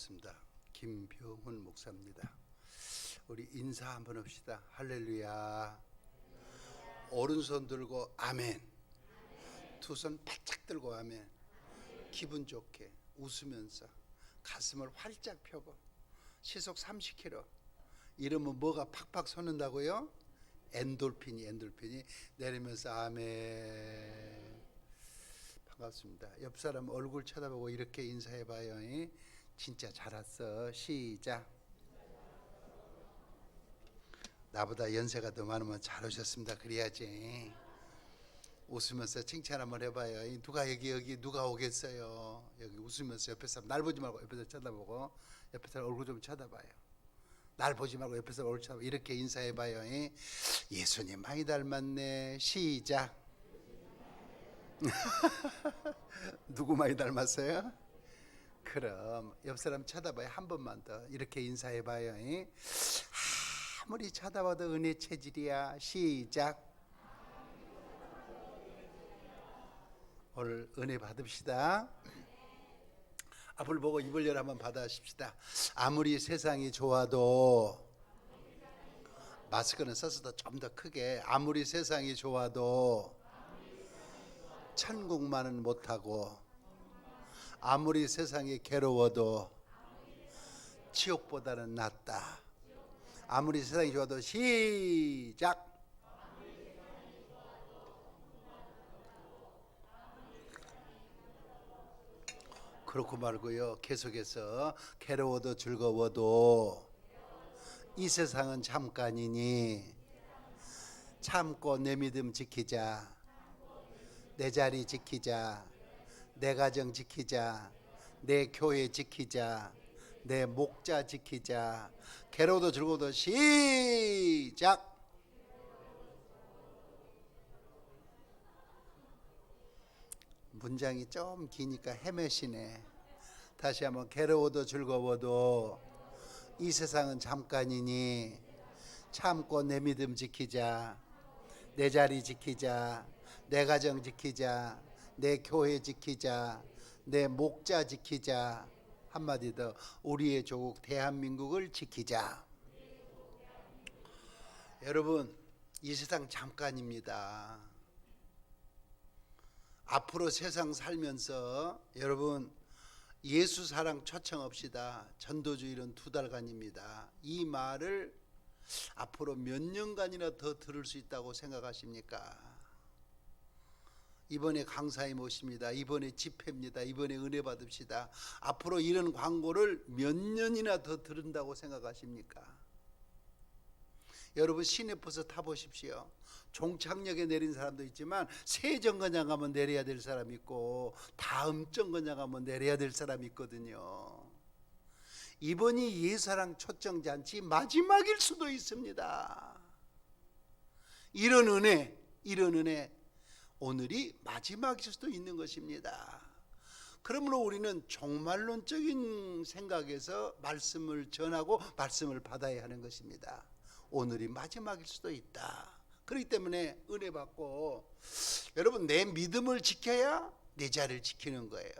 반갑습니다. 김병훈 목사입니다. 우리 인사 한번 합시다. 할렐루야. 오른손 들고 아멘. 두 손 바짝 들고 아멘. 기분 좋게 웃으면서 가슴을 활짝 펴고 시속 30km 이러면 뭐가 팍팍 솟는다고요? 엔돌핀이 내리면서 아멘. 반갑습니다. 옆 사람 얼굴 쳐다보고 이렇게 인사해봐요. 진짜 잘 왔어. 시작. 나보다 연세가 더 많으면 잘 오셨습니다. 그래야지. 웃으면서 칭찬 한번 해봐요. 누가 여기 누가 오겠어요. 여기 웃으면서 옆에 사람 날 보지 말고 옆에서 쳐다보고 옆에 사람 얼굴 좀 쳐다봐요. 날 보지 말고 옆에서 얼굴 쳐다보고 이렇게 인사해봐요. 예수님 많이 닮았네. 시작. 누구 많이 닮았어요? 그럼 옆 사람 쳐다봐요. 한 번만 더 이렇게 인사해봐요. 아무리 쳐다봐도 은혜 체질이야. 시작. 오늘 은혜 받읍시다. 앞을 보고 입을 열 한번 받아십시다. 아무리 세상이 좋아도, 마스크는 써서 좀 더 크게, 아무리 세상이 좋아도 천국만은 못하고, 아무리 세상이 괴로워도 지옥보다는 낫다. 아무리 세상이 좋아도 시작. 그렇고 말고요. 계속해서 괴로워도 즐거워도 이 세상은 잠깐이니 참고 내 믿음 지키자. 내 자리 지키자. 내 가정 지키자. 내 교회 지키자. 내 목자 지키자. 괴로워도 즐거워도 시작. 문장이 좀 기니까 헤매시네. 다시 한번. 괴로워도 즐거워도 이 세상은 잠깐이니 참고 내 믿음 지키자. 내 자리 지키자. 내 가정 지키자. 내 교회 지키자. 내 목자 지키자. 한마디 더. 우리의 조국 대한민국을 지키자. 여러분, 이 세상 잠깐입니다. 앞으로 세상 살면서 여러분 예수 사랑 초청합시다. 전도주일은 2달간입니다. 이 말을 앞으로 몇 년간이나 더 들을 수 있다고 생각하십니까? 이번에 강사님 오십니다. 이번에 집회입니다. 이번에 은혜 받읍시다. 앞으로 이런 광고를 몇 년이나 더 들은다고 생각하십니까? 여러분 시내버스 타보십시오. 종착역에 내린 사람도 있지만 새 정거장 가면 내려야 될 사람이 있고 다음 정거장 가면 내려야 될 사람이 있거든요. 이번이 예사랑 초청잔치 마지막일 수도 있습니다. 이런 은혜 오늘이 마지막일 수도 있는 것입니다. 그러므로 우리는 종말론적인 생각에서 말씀을 전하고 말씀을 받아야 하는 것입니다. 오늘이 마지막일 수도 있다. 그렇기 때문에 은혜 받고 여러분 내 믿음을 지켜야 내 자리를 지키는 거예요.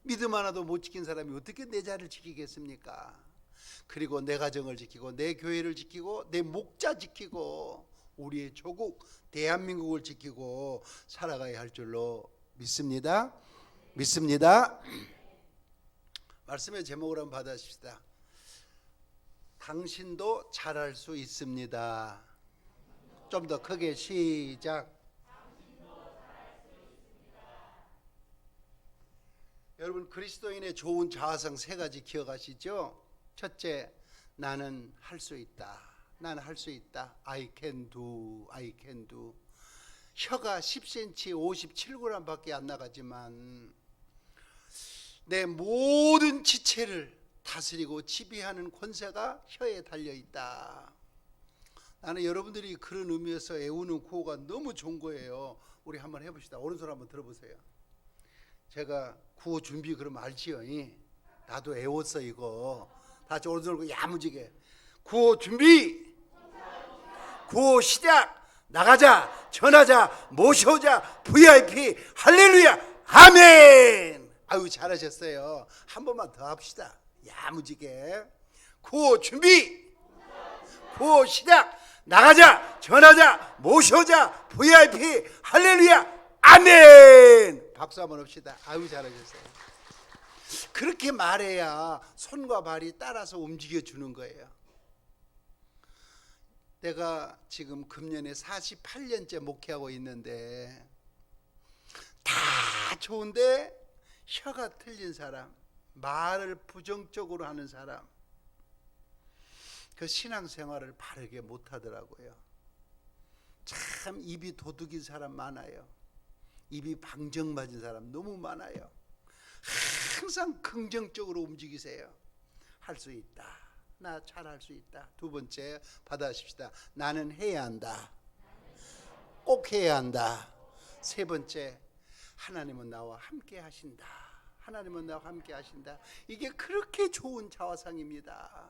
믿음 하나도 못 지킨 사람이 어떻게 내 자리를 지키겠습니까? 그리고 내 가정을 지키고 내 교회를 지키고 내 목자 지키고 우리의 조국 대한민국을 지키고 살아가야 할 줄로 믿습니다. 말씀의 제목을 한번 받아십시다. 당신도 잘할 수 있습니다. 좀 더 크게 시작. 여러분 그리스도인의 좋은 자아성 3가지 기억하시죠? 첫째, 나는 할 수 있다. 나는 할 수 있다. I can do. 혀가 10cm 57g밖에 안 나가지만 내 모든 지체를 다스리고 지배하는 권세가 혀에 달려있다. 나는 여러분들이 그런 의미에서 애우는 구호가 너무 좋은 거예요. 우리 한번 해봅시다. 오른손 한번 들어보세요. 제가 구호 준비 그러면 알지요? 나도 애웠어 이거. 다 같이 오른손 들고 야무지게. 구호 준비. 구호 시작. 나가자. 전하자. 모셔오자. VIP. 할렐루야. 아멘. 아유 잘하셨어요. 한 번만 더 합시다. 야무지게. 구호 준비. 구호 시작. 나가자, 전하자, 모셔자, VIP, 할렐루야, 아멘. 박수 한번 합시다. 아유, 잘하셨어요. 그렇게 말해야 손과 발이 따라서 움직여 주는 거예요. 내가 지금 금년에 48년째 목회하고 있는데 다 좋은데 혀가 틀린 사람, 말을 부정적으로 하는 사람, 그 신앙생활을 바르게 못하더라고요. 참 입이 도둑인 사람 많아요. 입이 방정 맞은 사람 너무 많아요. 항상 긍정적으로 움직이세요. 할 수 있다. 나 잘할 수 있다. 두 번째 받아십시다. 나는 해야 한다. 꼭 해야 한다. 세 번째, 하나님은 나와 함께 하신다. 하나님은 나와 함께 하신다. 이게 그렇게 좋은 자화상입니다.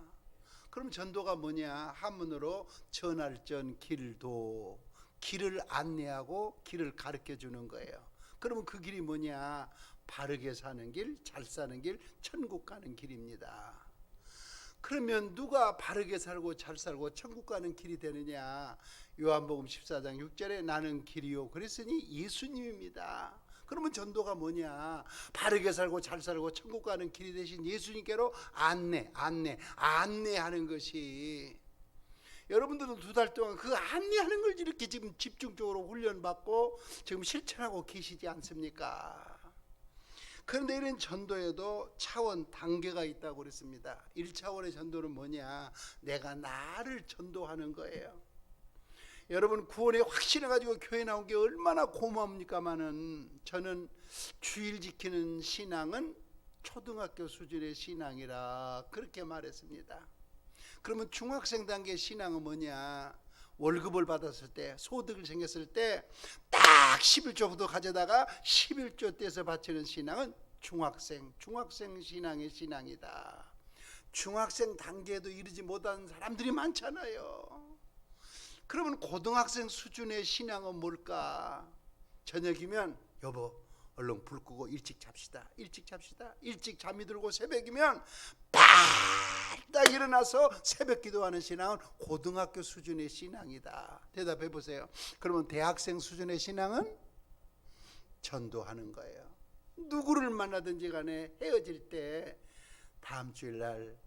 그럼 전도가 뭐냐? 한문으로 전할전 길도, 길을 안내하고 길을 가르쳐 주는 거예요. 그러면 그 길이 뭐냐? 바르게 사는 길, 잘 사는 길, 천국 가는 길입니다. 그러면 누가 바르게 살고 잘 살고 천국 가는 길이 되느냐? 요한복음 14장 6절에 나는 길이요 그랬으니 예수님입니다. 그러면 전도가 뭐냐? 바르게 살고 잘 살고 천국 가는 길이 되신 예수님께로 안내하는 것이. 여러분들은 2달 동안 그 안내하는 걸 이렇게 지금 집중적으로 훈련받고 지금 실천하고 계시지 않습니까? 그런데 이런 전도에도 차원, 단계가 있다고 그랬습니다. 1차원의 전도는 뭐냐? 내가 나를 전도하는 거예요. 여러분 구원에 확신해가지고 교회 나온 게 얼마나 고마웁니까마는, 저는 주일 지키는 신앙은 초등학교 수준의 신앙이라 그렇게 말했습니다. 그러면 중학생 단계 신앙은 뭐냐? 월급을 받았을 때, 소득을 생겼을 때 딱 11조부터 가져다가 11조 떼서 바치는 신앙은 중학생 신앙의 신앙이다. 중학생 단계에도 이르지 못하는 사람들이 많잖아요. 그러면 고등학생 수준의 신앙은 뭘까? 저녁이면 여보 얼른 불 끄고 일찍 잡시다. 일찍 잠이 들고 새벽이면 딱 일어나서 새벽 기도하는 신앙은 고등학교 수준의 신앙이다. 대답해 보세요. 그러면 대학생 수준의 신앙은 전도하는 거예요. 누구를 만나든지 간에 헤어질 때 다음 주일날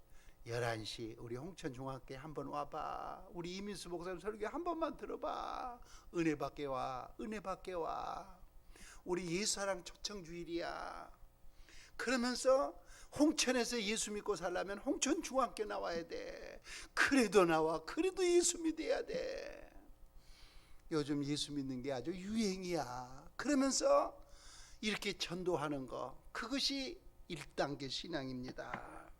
11시 우리 홍천중학교에 한번 와봐. 우리 이민수 목사님 설교 한 번만 들어봐. 은혜 받게 와. 우리 예수사랑 초청주일이야. 그러면서 홍천에서 예수 믿고 살려면 홍천중학교 나와야 돼. 그래도 나와. 그래도 예수 믿어야 돼. 요즘 예수 믿는 게 아주 유행이야. 그러면서 이렇게 전도하는 거, 그것이 1단계 신앙입니다.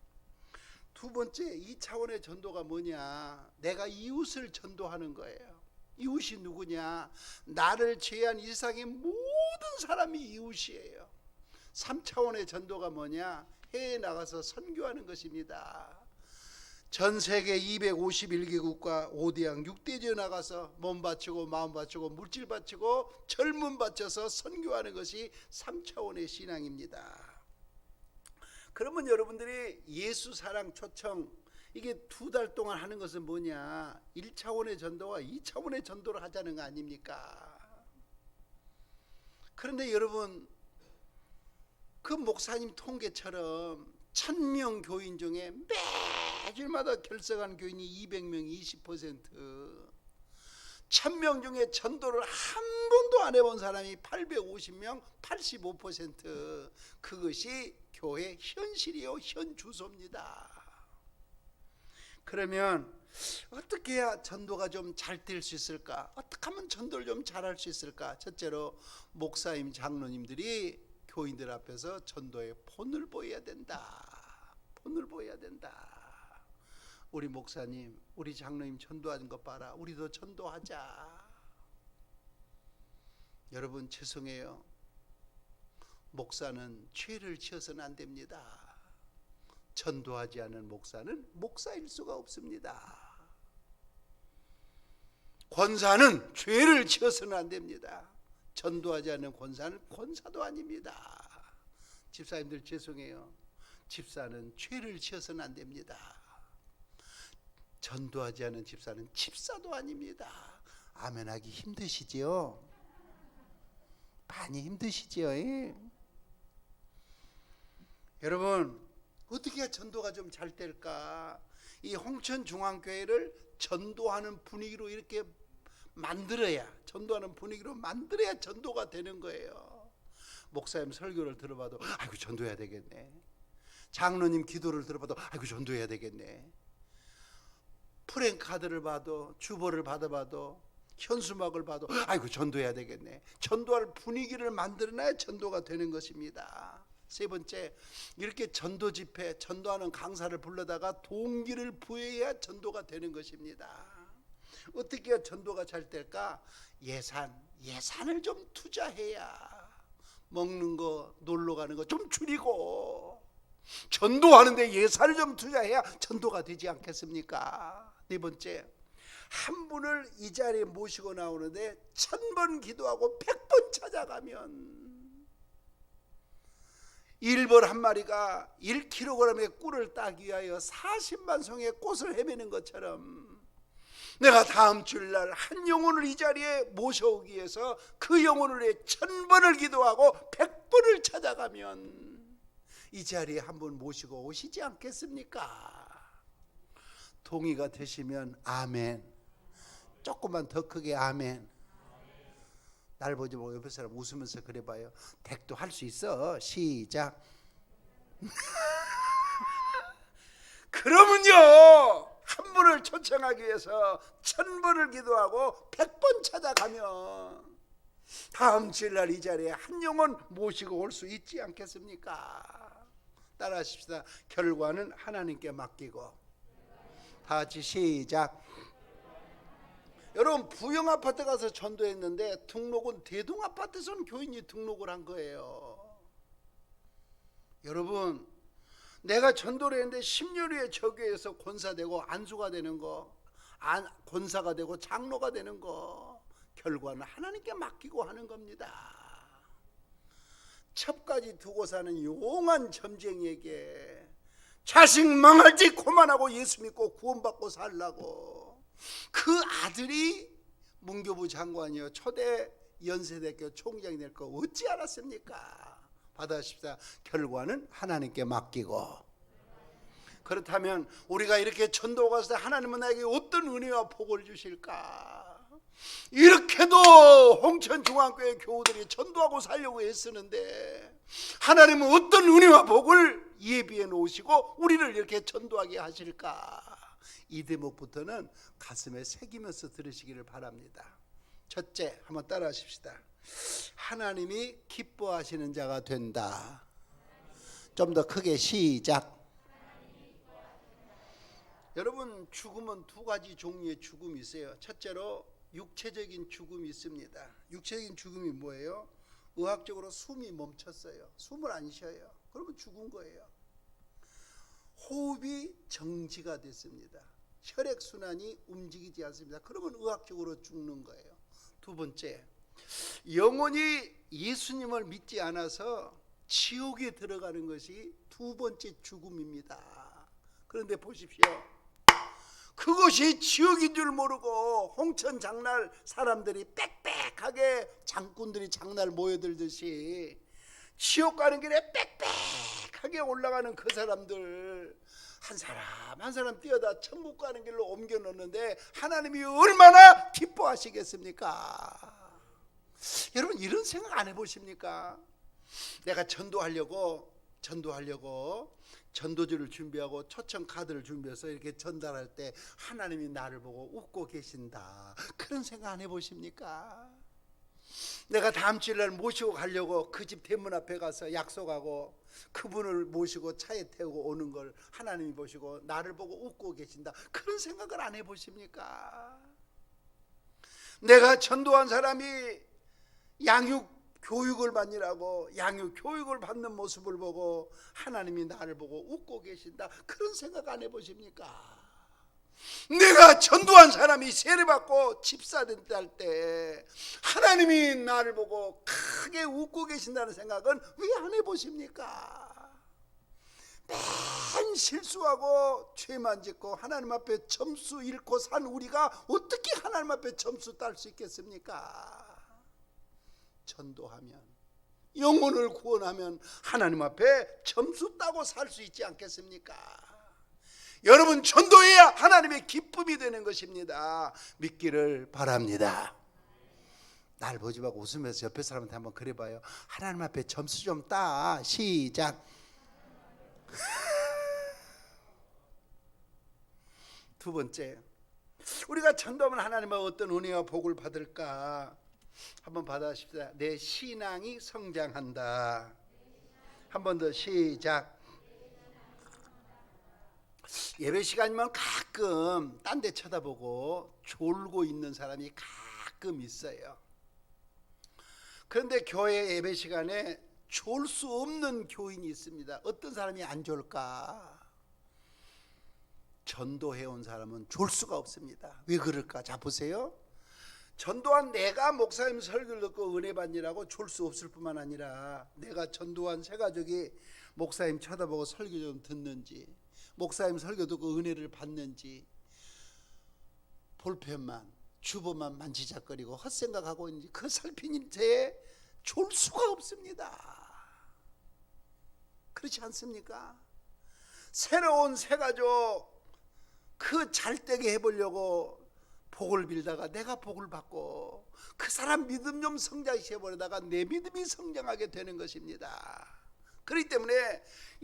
두 번째 2차원의 전도가 뭐냐? 내가 이웃을 전도하는 거예요. 이웃이 누구냐? 나를 제외한 이 세상의 모든 사람이 이웃이에요. 3차원의 전도가 뭐냐? 해외에 나가서 선교하는 것입니다. 전 세계 251개국과 5대양 6대지에 나가서 몸 바치고 마음 바치고 물질 바치고 젊음 바쳐서 선교하는 것이 3차원의 신앙입니다. 그러면 여러분들이 예수 사랑 초청, 이게 2달 동안 하는 것은 뭐냐? 1차원의 전도와 2차원의 전도를 하자는 거 아닙니까? 그런데 여러분, 그 목사님 통계처럼 1000명 교인 중에 매주마다 결석한 교인이 200명, 20%, 1000명 중에 전도를 한 번도 안 해본 사람이 850명, 85%. 그것이 교회 현실이요, 현 주소입니다. 그러면 어떻게 해야 전도가 좀 잘 될 수 있을까? 어떻게 하면 전도를 좀 잘할 수 있을까? 첫째로 목사님, 장로님들이 교인들 앞에서 전도에 본을 보여야 된다. 우리 목사님, 우리 장로님 전도하는 것 봐라. 우리도 전도하자. 여러분 죄송해요. 목사는 죄를 지어서는 안 됩니다. 전도하지 않은 목사는 목사일 수가 없습니다. 권사는 죄를 지어서는 안 됩니다. 전도하지 않는 권사는 권사도 아닙니다. 집사님들 죄송해요. 집사는 죄를 지어서는 안 됩니다. 전도하지 않은 집사는 집사도 아닙니다. 아멘하기 힘드시지요? 많이 힘드시지요? 여러분, 어떻게 해야 전도가 좀 잘 될까? 이 홍천중앙교회를 전도하는 분위기로 이렇게 만들어야, 전도하는 분위기로 만들어야 전도가 되는 거예요. 목사님 설교를 들어봐도 아이고 전도해야 되겠네. 장로님 기도를 들어봐도 아이고 전도해야 되겠네. 프랭카드를 봐도, 주보를 받아봐도, 현수막을 봐도 아이고 전도해야 되겠네. 전도할 분위기를 만들어놔야 전도가 되는 것입니다. 세 번째, 이렇게 전도 집회, 전도하는 강사를 불러다가 동기를 부여해야 전도가 되는 것입니다. 어떻게 해야 전도가 잘 될까? 예산을 좀 투자해야, 먹는 거, 놀러 가는 거 좀 줄이고, 전도하는데 예산을 좀 투자해야 전도가 되지 않겠습니까? 네 번째, 한 분을 이 자리에 모시고 나오는데 1000번 기도하고 100번 찾아가면 1벌 한 마리가 1kg의 꿀을 따기 위하여 40만 송의 꽃을 헤매는 것처럼, 내가 다음 주일날 한 영혼을 이 자리에 모셔오기 위해서 그 영혼을 위해 1000번을 기도하고 100번을 찾아가면 이 자리에 한 분 모시고 오시지 않겠습니까? 동의가 되시면 아멘. 조금만 더 크게 아멘. 날 보지 말고 옆에 사람 웃으면서 그래봐요. 댁도 할 수 있어. 시작. 그러면요, 한 분을 초청하기 위해서 1000번을 기도하고 100번 찾아가면 다음 주일날 이 자리에 한 영혼 모시고 올 수 있지 않겠습니까? 따라하십시다. 결과는 하나님께 맡기고. 다 같이 시작. 여러분, 부영아파트 가서 전도했는데 등록은 대동아파트에서는 교인이 등록을 한 거예요. 여러분, 내가 전도를 했는데 10년 후에 저 교회에서 권사되고 안수가 되는 거, 권사가 되고 장로가 되는 거, 결과는 하나님께 맡기고 하는 겁니다. 첩까지 두고 사는 용한 점쟁이에게 자식 망할지 고만하고 예수 믿고 구원받고 살라고 그 아들이 문교부 장관이요 초대 연세대학교 총장이 될 거 어찌 알았습니까? 받아십시다. 결과는 하나님께 맡기고. 그렇다면 우리가 이렇게 전도 가서 하나님은 나에게 어떤 은혜와 복을 주실까? 이렇게도 홍천중앙교회 교우들이 전도하고 살려고 애쓰는데 하나님은 어떤 은혜와 복을 예비해 놓으시고 우리를 이렇게 전도하게 하실까? 이 대목부터는 가슴에 새기면서 들으시기를 바랍니다. 첫째, 한번 따라 하십시다. 하나님이 기뻐하시는 자가 된다. 좀 더 크게 시작. 여러분, 죽음은 두 가지 종류의 죽음이 있어요. 첫째로 육체적인 죽음이 있습니다. 육체적인 죽음이 뭐예요? 의학적으로 숨이 멈췄어요. 숨을 안 쉬어요. 그러면 죽은 거예요. 호흡이 정지가 됐습니다. 혈액순환이 움직이지 않습니다. 그러면 의학적으로 죽는 거예요. 두 번째, 영혼이 예수님을 믿지 않아서 지옥에 들어가는 것이 두 번째 죽음입니다. 그런데 보십시오. 그것이 지옥인 줄 모르고 홍천 장날 사람들이 빽빽하게 장꾼들이 장날 모여들듯이 지옥 가는 길에 빽빽하게 올라가는 그 사람들 한 사람 한 사람 뛰어다 천국 가는 길로 옮겨 놓는데 하나님이 얼마나 기뻐하시겠습니까? 여러분, 이런 생각 안 해보십니까? 내가 전도하려고 전도지를 준비하고 초청 카드를 준비해서 이렇게 전달할 때 하나님이 나를 보고 웃고 계신다, 그런 생각 안 해보십니까? 내가 다음 주일날 모시고 가려고 그 집 대문 앞에 가서 약속하고 그분을 모시고 차에 태우고 오는 걸 하나님이 보시고 나를 보고 웃고 계신다, 그런 생각을 안 해보십니까? 내가 전도한 사람이 양육 교육을 받느라고 양육 교육을 받는 모습을 보고 하나님이 나를 보고 웃고 계신다, 그런 생각 안 해보십니까? 내가 전도한 사람이 세례받고 집사된다 할 때 하나님이 나를 보고 크게 웃고 계신다는 생각은 왜 안 해보십니까? 맨 실수하고 죄만 짓고 하나님 앞에 점수 잃고 산 우리가 어떻게 하나님 앞에 점수 딸 수 있겠습니까? 전도하면, 영혼을 구원하면 하나님 앞에 점수 따고 살 수 있지 않겠습니까? 여러분, 전도해야 하나님의 기쁨이 되는 것입니다. 믿기를 바랍니다. 날 보지 말고 웃으면서 옆에 사람한테 한번 그래봐요. 하나님 앞에 점수 좀 따. 시작. 두 번째, 우리가 전도하면 하나님의 어떤 은혜와 복을 받을까? 한번 받아십시다. 내 신앙이 성장한다. 한 번 더 시작. 예배 시간이면 가끔 딴 데 쳐다보고 졸고 있는 사람이 가끔 있어요. 그런데 교회 예배 시간에 졸 수 없는 교인이 있습니다. 어떤 사람이 안 졸까? 전도해온 사람은 졸 수가 없습니다. 왜 그럴까? 자, 보세요. 전도한 내가 목사님 설교를 듣고 은혜 받느라고 졸 수 없을 뿐만 아니라 내가 전도한 새 가족이 목사님 쳐다보고 설교 좀 듣는지, 목사님 설교 듣고 은혜를 받는지 볼펜만 주보만 만지작거리고 헛생각하고 있는지 그 살피는 데에 졸 수가 없습니다. 그렇지 않습니까? 새로운 새 가족 그 잘되게 해보려고 복을 빌다가 내가 복을 받고 그 사람 믿음 좀 성장시켜버리다가 내 믿음이 성장하게 되는 것입니다. 그렇기 때문에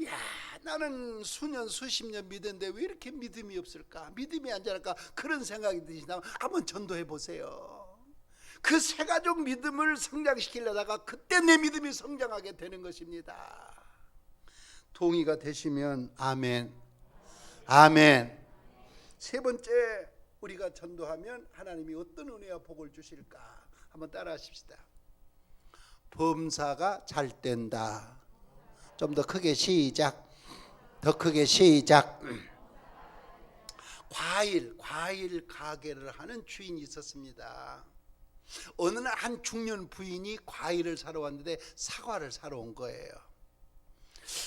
야, 나는 수년 수십 년 믿었는데 왜 이렇게 믿음이 없을까? 믿음이 안 자랄까? 그런 생각이 드시다면 한번 전도해 보세요. 그 새 가족 믿음을 성장시키려다가 그때 내 믿음이 성장하게 되는 것입니다. 동의가 되시면 아멘. 아멘. 세 번째, 우리가 전도하면 하나님이 어떤 은혜와 복을 주실까? 한번 따라 하십시다. 범사가 잘 된다. 좀 더 크게 시작. 더 크게 시작. 과일 가게를 하는 주인이 있었습니다. 어느 날 한 중년 부인이 과일을 사러 왔는데 사과를 사러 온 거예요.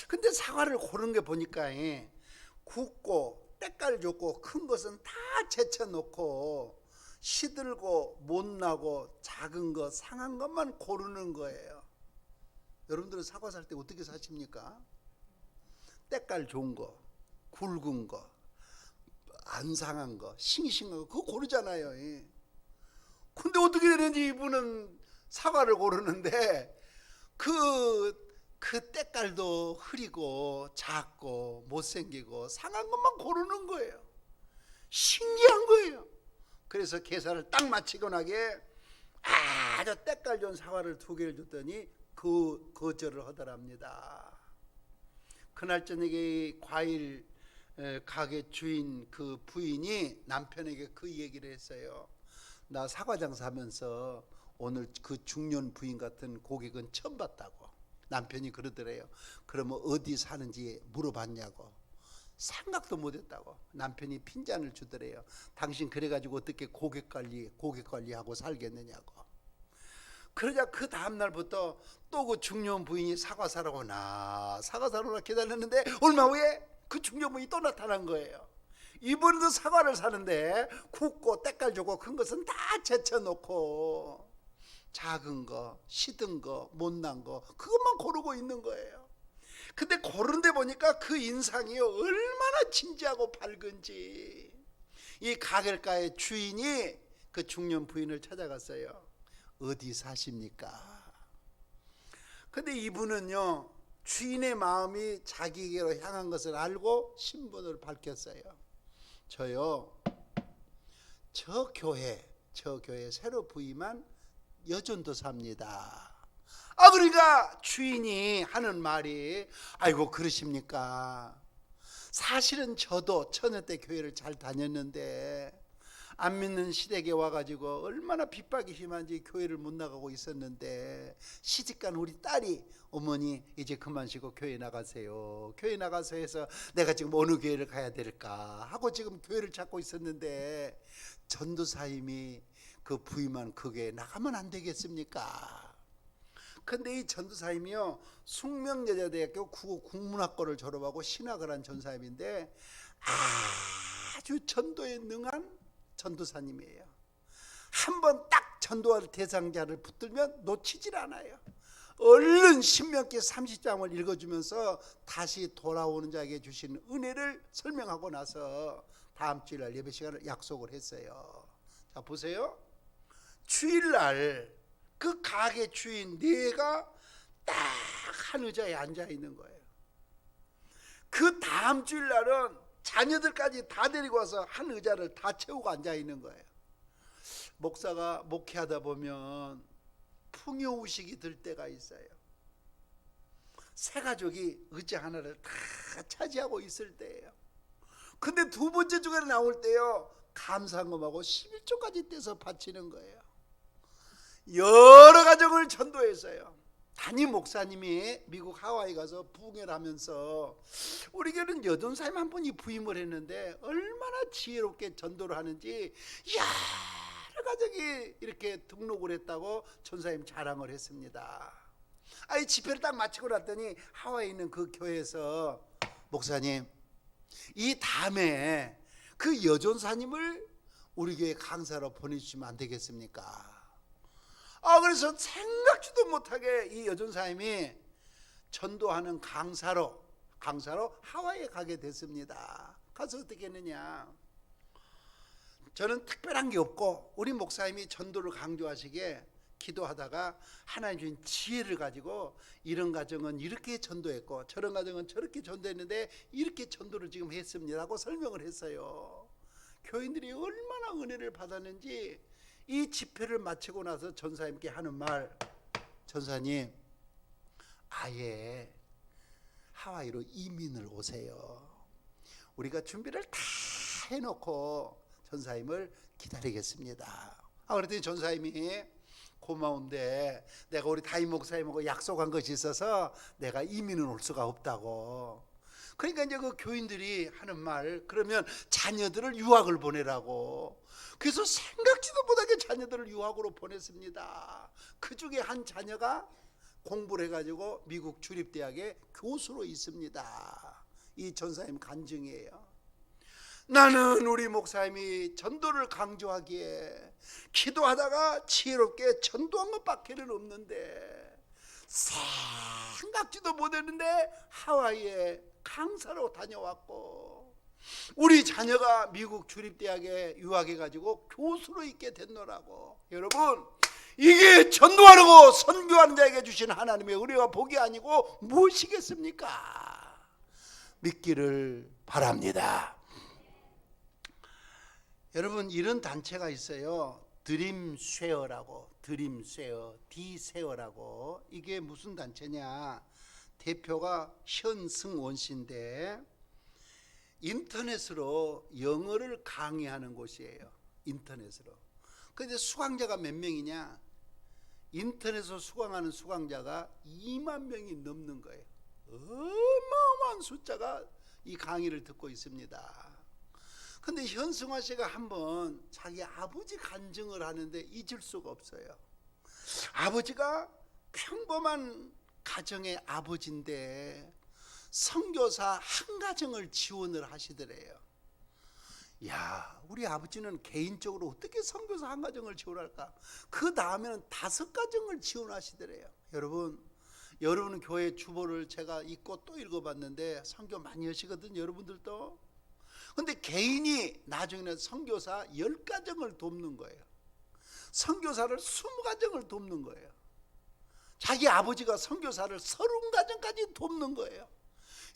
근데 사과를 고른 게 보니까 굵고 때깔 좋고 큰 것은 다 제쳐놓고 시들고 못나고 작은 거 상한 것만 고르는 거예요. 여러분들은 사과 살 때 어떻게 사십니까? 때깔 좋은 거, 굵은 거, 안 상한 거, 싱싱한 거 그거 고르잖아요. 근데 어떻게 되는지 이분은 사과를 고르는데 그 때깔도 흐리고 작고 못생기고 상한 것만 고르는 거예요. 신기한 거예요. 그래서 계산을 딱 마치고 나게 아주 때깔 좋은 사과를 2개를 줬더니 거절을 하더랍니다. 그날 저녁에 과일 가게 주인 그 부인이 남편에게 그 얘기를 했어요. 나 사과 장사하면서 오늘 그 중년 부인 같은 고객은 처음 봤다고. 남편이 그러더래요. 그러면 어디 사는지 물어봤냐고. 생각도 못했다고. 남편이 핀잔을 주더래요. 당신 그래가지고 어떻게 고객 관리하고 살겠느냐고. 그러자 그 다음날부터 또 그 중년 부인이 사과 사러 오나 기다렸는데 얼마 후에 그 중년 부인이 또 나타난 거예요. 이번에도 사과를 사는데 굵고 때깔 좋고 큰 것은 다 제쳐놓고 작은 거, 시든 거, 못난 거 그것만 고르고 있는 거예요. 근데 고른데 보니까 그 인상이 얼마나 진지하고 밝은지 이 가게가의 주인이 그 중년 부인을 찾아갔어요. 어디 사십니까? 근데 이분은요 주인의 마음이 자기에게로 향한 것을 알고 신분을 밝혔어요. 저요 저 교회 새로 부임한 여전도 삽니다. 그러니까 주인이 하는 말이 아이고 그러십니까? 사실은 저도 처녀 때 교회를 잘 다녔는데 안 믿는 시댁에 와가지고 얼마나 핍박이 심한지 교회를 못 나가고 있었는데 시집간 우리 딸이 어머니 이제 그만 쉬고 교회 나가세요. 교회 나가서 해서 내가 지금 어느 교회를 가야 될까 하고 지금 교회를 찾고 있었는데 전도사님이 그 부임한 그 교회 나가면 안 되겠습니까? 근데 이 전도사님이요, 숙명여자대학교 국문학과를 졸업하고 신학을 한 전사님인데 아주 전도에 능한 전도사님이에요. 한번 딱 전도할 대상자를 붙들면 놓치질 않아요. 얼른 신명기 30장을 읽어주면서 다시 돌아오는 자에게 주신 은혜를 설명하고 나서 다음 주일날 예배 시간을 약속을 했어요. 자, 보세요. 주일날 그 가게 주인 네가 딱 한 의자에 앉아 있는 거예요. 그 다음 주일날은 자녀들까지 다 데리고 와서 한 의자를 다 채우고 앉아 있는 거예요. 목사가 목회하다 보면 풍요의식이 들 때가 있어요. 새 가족이 의자 하나를 다 차지하고 있을 때예요. 근데 두 번째 주간에 나올 때요, 감사금하고 11조까지 떼서 바치는 거예요. 여러 가정을 전도했어요. 담임 목사님이 미국 하와이 가서 부흥회를 하면서 우리 교회는 여전사님 한 분이 부임을 했는데 얼마나 지혜롭게 전도를 하는지 여러 가정이 이렇게 등록을 했다고 전사님 자랑을 했습니다. 이 집회를 딱 마치고 났더니 하와이에 있는 그 교회에서 목사님, 이 다음에 그 여전사님을 우리 교회 강사로 보내주시면 안 되겠습니까? 그래서 생각지도 못하게 이 여전사님이 전도하는 강사로 하와이에 가게 됐습니다. 가서 어떻게 했느냐, 저는 특별한 게 없고 우리 목사님이 전도를 강조하시기에 기도하다가 하나님 주신 지혜를 가지고 이런 가정은 이렇게 전도했고 저런 가정은 저렇게 전도했는데 이렇게 전도를 지금 했습니다 하고 설명을 했어요. 교인들이 얼마나 은혜를 받았는지 이 집회를 마치고 나서 전사님께 하는 말, 전사님 아예 하와이로 이민을 오세요. 우리가 준비를 다 해놓고 전사님을 기다리겠습니다. 그랬더니 전사님이 고마운데 내가 우리 담임 목사님하고 약속한 것이 있어서 내가 이민은 올 수가 없다고. 그러니까 이제 그 교인들이 하는 말, 그러면 자녀들을 유학을 보내라고. 그래서 생각지도 못하게 자녀들을 유학으로 보냈습니다. 그 중에 한 자녀가 공부를 해가지고 미국 주립대학의 교수로 있습니다. 이 전사님 간증이에요. 나는 우리 목사님이 전도를 강조하기에 기도하다가 지혜롭게 전도한 것밖에는 없는데 생각지도 못했는데 하와이에 강사로 다녀왔고 우리 자녀가 미국 주립대학에 유학해가지고 교수로 있게 됐노라고. 여러분, 이게 전도하고 선교하는 자에게 주신 하나님의 은혜와 복이 아니고 무엇이겠습니까? 믿기를 바랍니다. 여러분, 이런 단체가 있어요. 드림쉐어라고, 디쉐어라고. 이게 무슨 단체냐? 대표가 현승원 씨인데 인터넷으로 영어를 강의하는 곳이에요. 인터넷으로. 그런데 수강자가 몇 명이냐? 인터넷으로 수강하는 수강자가 2만 명이 넘는 거예요. 어마어마한 숫자가 이 강의를 듣고 있습니다. 근데 현승화 씨가 한번 자기 아버지 간증을 하는데 잊을 수가 없어요. 아버지가 평범한 가정의 아버지인데 선교사 한 가정을 지원을 하시더래요. 야, 우리 아버지는 개인적으로 어떻게 선교사 한 가정을 지원할까? 그 다음에는 5가정을 지원하시더래요. 여러분 교회 주보를 제가 읽고 또 읽어봤는데 선교 많이 하시거든, 여러분들도. 근데 개인이 나중에는 선교사 10가정을 돕는 거예요. 선교사를 20가정을 돕는 거예요. 자기 아버지가 선교사를 30가정까지 돕는 거예요.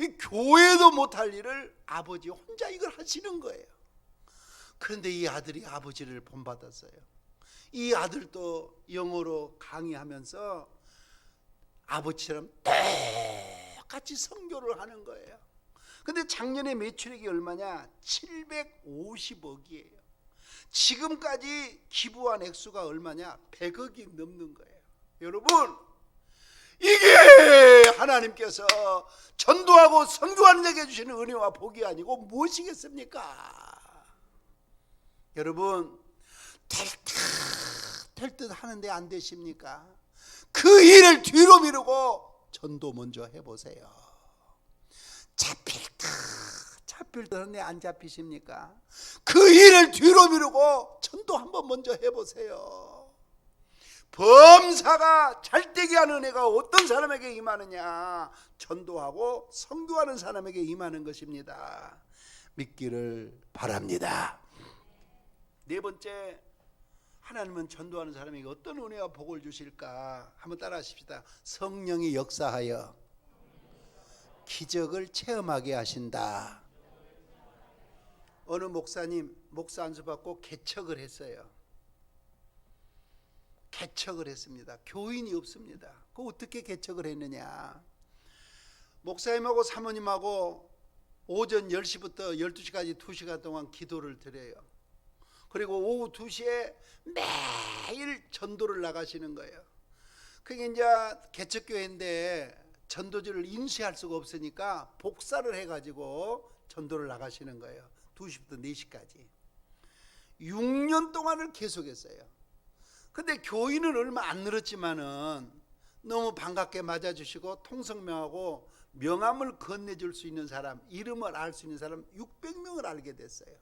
이 교회도 못할 일을 아버지 혼자 이걸 하시는 거예요. 그런데 이 아들이 아버지를 본받았어요. 이 아들도 영어로 강의하면서 아버지처럼 똑같이 선교를 하는 거예요. 근데 작년에 매출액이 얼마냐? 750억이에요. 지금까지 기부한 액수가 얼마냐? 100억이 넘는 거예요. 여러분, 이게 하나님께서 전도하고 선교하는 자에게 주시는 은혜와 복이 아니고 무엇이겠습니까? 여러분, 될 듯 하는데 안 되십니까? 그 일을 뒤로 미루고 전도 먼저 해보세요. 잡힐 듯 안 잡히십니까? 그 일을 뒤로 미루고 전도 한번 먼저 해보세요. 범사가 잘되게 하는 은혜가 어떤 사람에게 임하느냐? 전도하고 선교하는 사람에게 임하는 것입니다. 믿기를 바랍니다. 네 번째, 하나님은 전도하는 사람에게 어떤 은혜와 복을 주실까? 한번 따라 하십시다. 성령이 역사하여 기적을 체험하게 하신다. 어느 목사님 목사 안수 받고 개척을 했어요. 개척을 했습니다. 교인이 없습니다. 그 어떻게 개척을 했느냐? 목사님하고 사모님하고 오전 10시부터 12시까지 2시간 동안 기도를 드려요. 그리고 오후 2시에 매일 전도를 나가시는 거예요. 그게 이제 개척교회인데 전도지를 인수할 수가 없으니까 복사를 해가지고 전도를 나가시는 거예요. 2시부터 4시까지 6년 동안을 계속했어요. 근데 교인은 얼마 안 늘었지만은 너무 반갑게 맞아주시고 통성명하고 명함을 건네줄 수 있는 사람, 이름을 알 수 있는 사람 600명을 알게 됐어요.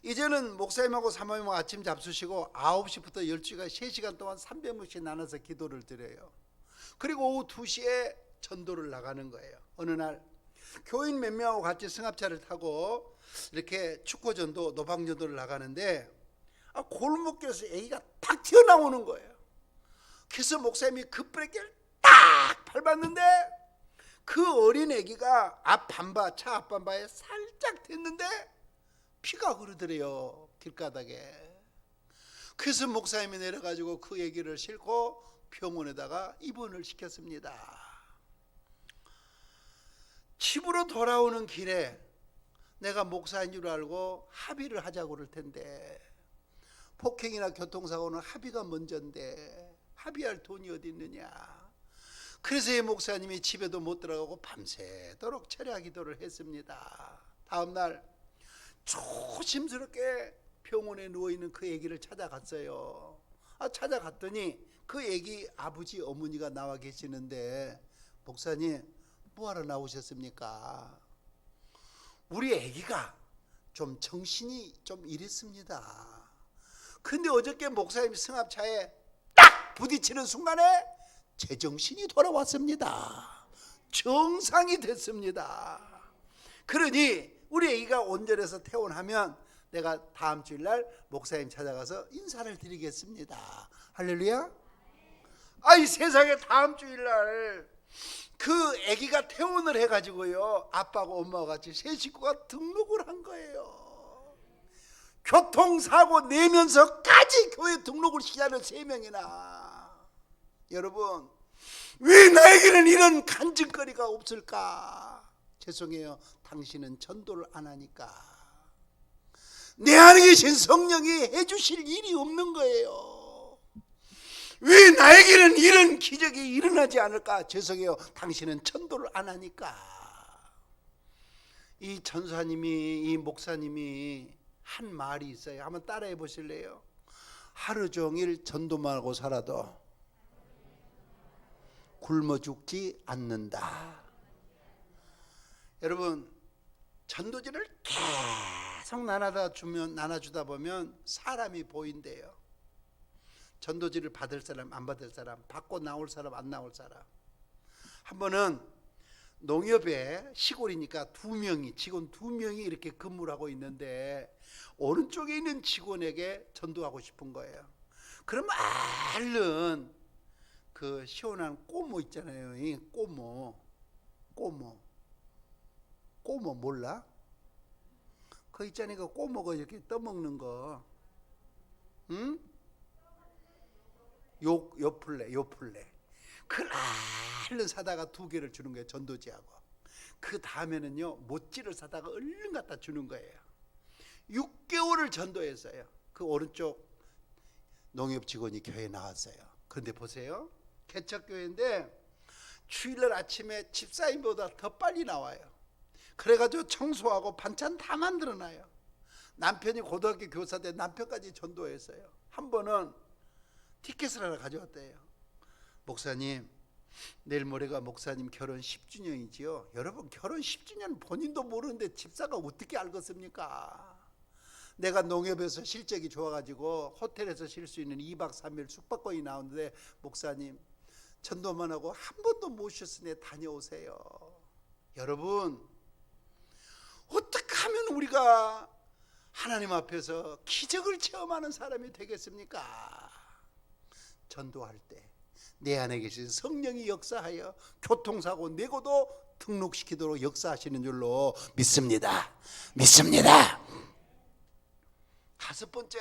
이제는 목사님하고 사모님하고 아침 잡수시고 9시부터 12시간 3시간 동안 300명씩 나눠서 기도를 드려요. 그리고 오후 2시에 전도를 나가는 거예요. 어느 날 교인 몇 명하고 같이 승합차를 타고 이렇게 축구전도 노방전도를 나가는데 골목길에서 애기가 탁 튀어나오는 거예요. 그래서 목사님이 급브레이크를 딱 밟았는데 그 어린 애기가 차 앞반바에 살짝 댔는데 피가 흐르더래요. 길가닥에. 그래서 목사님이 내려가지고 그 애기를 싣고 병원에다가 입원을 시켰습니다. 집으로 돌아오는 길에 내가 목사인 줄 알고 합의를 하자고 그럴 텐데 폭행이나 교통사고는 합의가 먼저인데 합의할 돈이 어디 있느냐. 그래서 이 목사님이 집에도 못 들어가고 밤새도록 철야 기도를 했습니다. 다음날 조심스럽게 병원에 누워있는 그 아기를 찾아갔어요. 찾아갔더니 그 아기 아버지 어머니가 나와 계시는데 목사님 뭐하러 나오셨습니까? 우리 아기가 좀 정신이 좀 이랬습니다. 근데 어저께 목사님 승합차에 딱 부딪히는 순간에 제정신이 돌아왔습니다. 정상이 됐습니다. 그러니 우리 아기가 온전해서 퇴원하면 내가 다음 주일날 목사님 찾아가서 인사를 드리겠습니다. 할렐루야. 이 세상에 다음 주일날 그 아기가 퇴원을 해가지고요 아빠하고 엄마와 같이 세 식구가 등록을 한 거예요. 교통사고 내면서까지 교회 등록을 시작하는 3명이나. 여러분 왜 나에게는 이런 간증거리가 없을까? 죄송해요. 당신은 전도를 안 하니까. 내 안에 계신 성령이 해주실 일이 없는 거예요. 왜 나에게는 이런 기적이 일어나지 않을까? 죄송해요. 당신은 전도를 안 하니까. 이 전사님이, 이 목사님이 한 말이 있어요. 한번 따라해 보실래요? 하루 종일 전도만 하고 살아도 굶어 죽지 않는다. 여러분 전도지를 계속 나눠주다 보면 사람이 보인대요. 전도지를 받을 사람 안 받을 사람, 받고 나올 사람 안 나올 사람. 한 번은 농협에 시골이니까 직원 2명이 이렇게 근무를 하고 있는데 오른쪽에 있는 직원에게 전도하고 싶은 거예요. 그럼 얼른 그 시원한 꼬모 있잖아요. 이 꼬모 몰라? 그 있잖아요. 그 꼬모가 이렇게 떠먹는 거. 응? 요플레. 그걸 얼른 사다가 2개를 주는 거예요. 전도지하고. 그 다음에는요 모찌를 사다가 얼른 갖다 주는 거예요. 6개월을 전도했어요. 그 오른쪽 농협 직원이 교회에 나왔어요. 그런데 보세요. 개척교회인데 주일날 아침에 집사님보다 더 빨리 나와요. 그래가지고 청소하고 반찬 다 만들어놔요. 남편이 고등학교 교사인데 남편까지 전도했어요. 한 번은 티켓을 하나 가져왔대요. 목사님, 내일 모레가 목사님 결혼 10주년이지요. 여러분, 결혼 10주년 본인도 모르는데 집사가 어떻게 알겠습니까? 내가 농협에서 실적이 좋아가지고 호텔에서 쉴 수 있는 2박 3일 숙박권이 나오는데, 목사님 전도만 하고 한 번도 못 쉬었으니 다녀오세요. 여러분, 어떻게 하면 우리가 하나님 앞에서 기적을 체험하는 사람이 되겠습니까? 전도할 때 내 안에 계신 성령이 역사하여 교통사고 내고도 등록시키도록 역사하시는 줄로 믿습니다. 다섯 번째,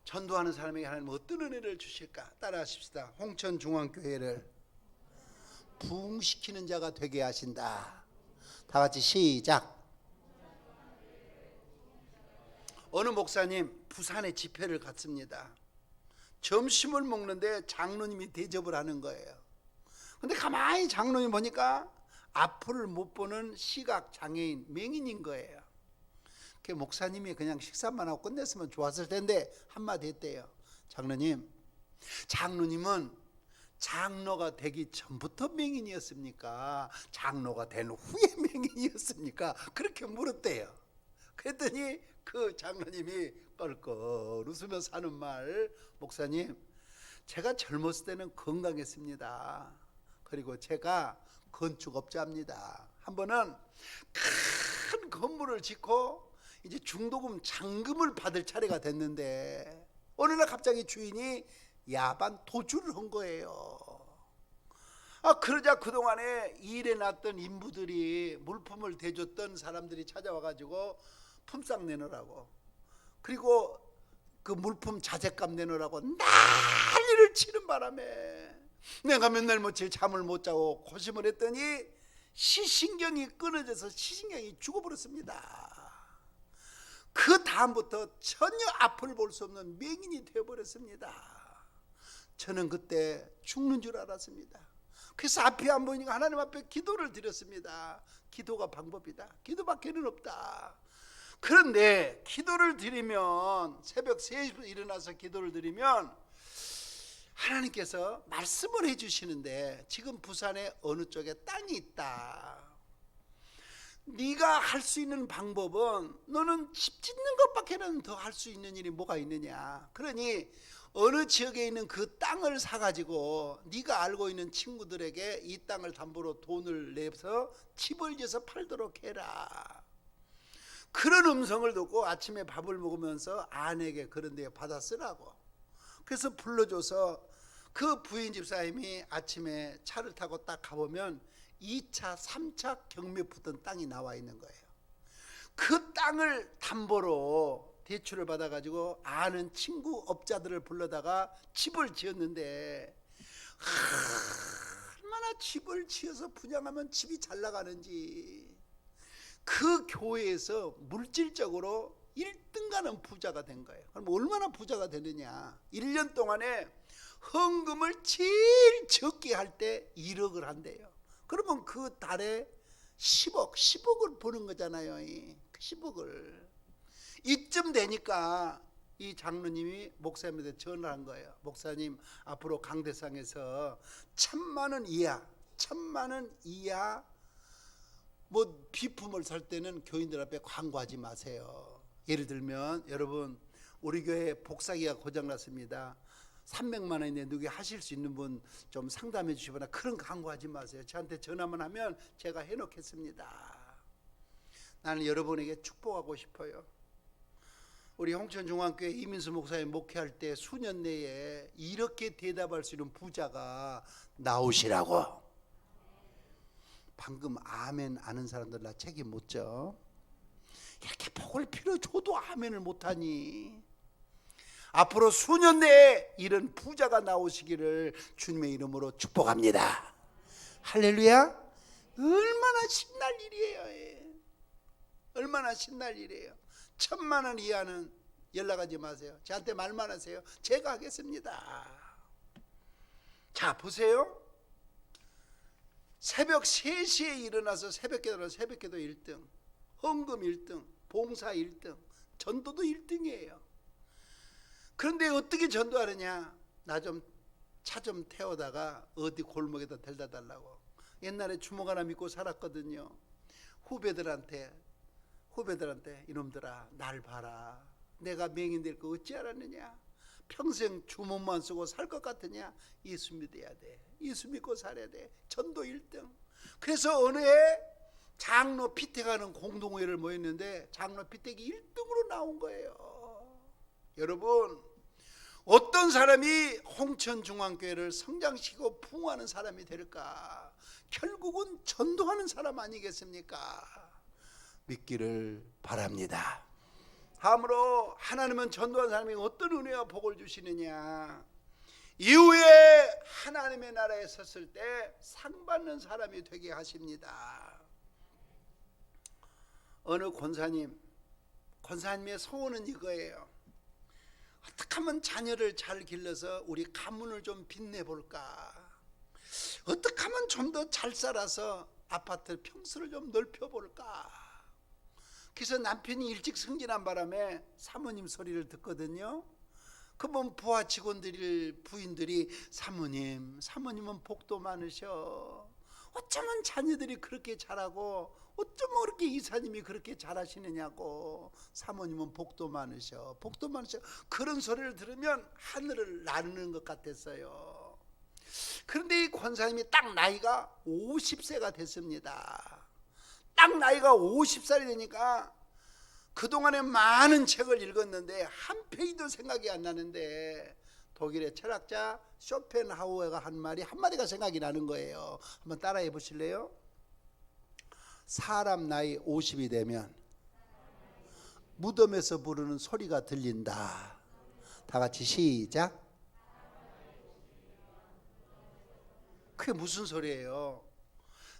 전도하는 사람에게 하나님 어떤 은혜를 주실까? 따라하십시다. 홍천중앙교회를 부흥시키는 자가 되게 하신다. 다 같이 시작. 어느 목사님 부산에 집회를 갔습니다. 점심을 먹는데 장로님이 대접을 하는 거예요. 근데 가만히 장로님 보니까 앞을 못 보는 시각 장애인 맹인인 거예요. 그 목사님이 그냥 식사만 하고 끝냈으면 좋았을 텐데 한마디 했대요. 장로님은 장로가 되기 전부터 맹인이었습니까? 장로가 된 후에 맹인이었습니까? 그렇게 물었대요. 그랬더니 그 장로님이 껄껄 웃으면서 하는 말, 목사님, 제가 젊었을 때는 건강했습니다. 그리고 제가 건축업자입니다. 한 번은 큰 건물을 짓고 이제 중도금 잔금을 받을 차례가 됐는데, 어느 날 갑자기 주인이 야반 도주를 한 거예요. 그러자 그동안에 일해놨던 인부들이, 물품을 대줬던 사람들이 찾아와가지고 품삯 내놓으라고, 그리고 그 물품 자재값 내놓으라고 난리를 치는 바람에 내가 맨날 며칠 잠을 못 자고 고심을 했더니 시신경이 끊어져서 시신경이 죽어버렸습니다. 그 다음부터 전혀 앞을 볼 수 없는 맹인이 되어버렸습니다. 저는 그때 죽는 줄 알았습니다. 그래서 앞이 안 보이니까 하나님 앞에 기도를 드렸습니다. 기도가 방법이다. 기도밖에는 없다. 그런데 기도를 드리면, 새벽 3시부터 일어나서 기도를 드리면 하나님께서 말씀을 해주시는데, 지금 부산에 어느 쪽에 땅이 있다. 네가 할 수 있는 방법은, 너는 집 짓는 것밖에는 더 할 수 있는 일이 뭐가 있느냐. 그러니 어느 지역에 있는 그 땅을 사가지고 네가 알고 있는 친구들에게 이 땅을 담보로 돈을 내서 집을 지어서 팔도록 해라. 그런 음성을 듣고 아침에 밥을 먹으면서 아내에게 그런 데 받아 쓰라고, 그래서 불러줘서 그 부인 집사님이 아침에 차를 타고 딱 가보면 2차 3차 경매 붙은 땅이 나와 있는 거예요. 그 땅을 담보로 대출을 받아가지고 아는 친구 업자들을 불러다가 집을 지었는데, 얼마나 집을 지어서 분양하면 집이 잘 나가는지, 그 교회에서 물질적으로 1등 가는 부자가 된 거예요. 그럼 얼마나 부자가 되느냐. 1년 동안에 헌금을 제일 적게 할 때 1억을 한대요. 그러면 그 달에 10억을 버는 거잖아요. 10억을. 이쯤 되니까 이 장로님이 목사님한테 전화를 한 거예요. 목사님, 앞으로 강대상에서 1,000만 원 이하 뭐 비품을 살 때는 교인들 앞에 광고하지 마세요. 예를 들면, 여러분, 우리 교회 복사기가 고장났습니다. 300만 원인데 누구 하실 수 있는 분 좀 상담해 주시거나 그런 광고하지 마세요. 저한테 전화만 하면 제가 해놓겠습니다. 나는 여러분에게 축복하고 싶어요. 우리 홍천중앙교회 이민수 목사님 목회할 때 수년 내에 이렇게 대답할 수 있는 부자가 나오시라고. 방금 아멘 아는 사람들 나 책임 못 져. 이렇게 복을 필요 줘도 아멘을 못하니. 앞으로 수년 내에 이런 부자가 나오시기를 주님의 이름으로 축복합니다. 할렐루야. 얼마나 신날 일이에요. 얼마나 신날 일이에요. 1,000만 원 이하는 연락하지 마세요. 저한테 말만 하세요. 제가 하겠습니다. 자, 보세요. 새벽 3시에 일어나서 새벽기도 1등, 헌금 1등, 봉사 1등, 전도도 1등이에요. 그런데 어떻게 전도하느냐? 나 좀 차 좀 태워다가 어디 골목에다 데려다 달라고. 옛날에 주먹 하나 믿고 살았거든요. 후배들한테 이놈들아, 날 봐라. 내가 맹인 될 거 어찌 알았느냐? 평생 주먹만 쓰고 살 것 같으냐? 예수 믿어야 돼. 예수 믿고 살아야 돼. 전도 1등. 그래서 어느 해 장로 피택하는 공동회를 모였는데 장로 피택이 1등으로 나온 거예요. 여러분, 어떤 사람이 홍천중앙교회를 성장시키고 부흥하는 사람이 될까? 결국은 전도하는 사람 아니겠습니까? 믿기를 바랍니다. 다음으로 하나님은 전도한 사람이 어떤 은혜와 복을 주시느냐? 이후에 하나님의 나라에 섰을 때 상 받는 사람이 되게 하십니다. 어느 권사님의 소원은 이거예요. 어떻게 하면 자녀를 잘 길러서 우리 가문을 좀 빛내볼까? 어떻게 하면 좀 더 잘 살아서 아파트 평수를 좀 넓혀볼까? 그래서 남편이 일찍 승진한 바람에 사모님 소리를 듣거든요. 그러면 부하 부인들이 사모님은 복도 많으셔. 어쩌면 자녀들이 그렇게 잘하고 어쩌면 그렇게 이사님이 그렇게 잘하시느냐고. 사모님은 복도 많으셔. 그런 소리를 들으면 하늘을 나르는 것 같았어요. 그런데 이 권사님이 딱 나이가 50세가 됐습니다. 딱 나이가 50살이 되니까 그동안에 많은 책을 읽었는데 한 페이지도 생각이 안 나는데 독일의 철학자 쇼펜하우어가 한 말이 한마디가 생각이 나는 거예요. 한번 따라해 보실래요? 사람 나이 50이 되면 무덤에서 부르는 소리가 들린다. 다 같이 시작. 그게 무슨 소리예요?